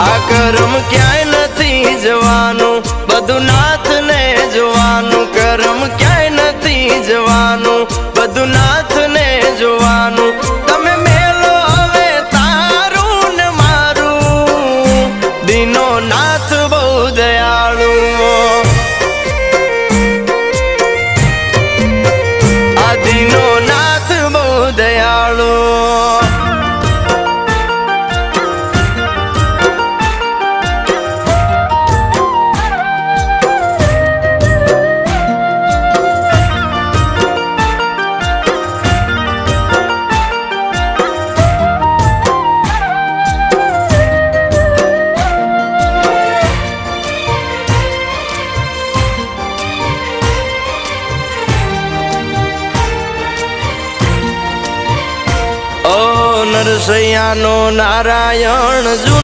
આ કરમ ક્યાંય નથી જવાનું, બધું નાથને જોવાનું. કરમ ક્યાંય નથી જવાનું, બધું નાથને જોવાનું. તમે મેલો હવે તારું ને મારું, દીનો નાથ બહુ દયાળુ. આ દીનો નાથ બહુ દયાળુ. નરસૈયાનો નારાયણ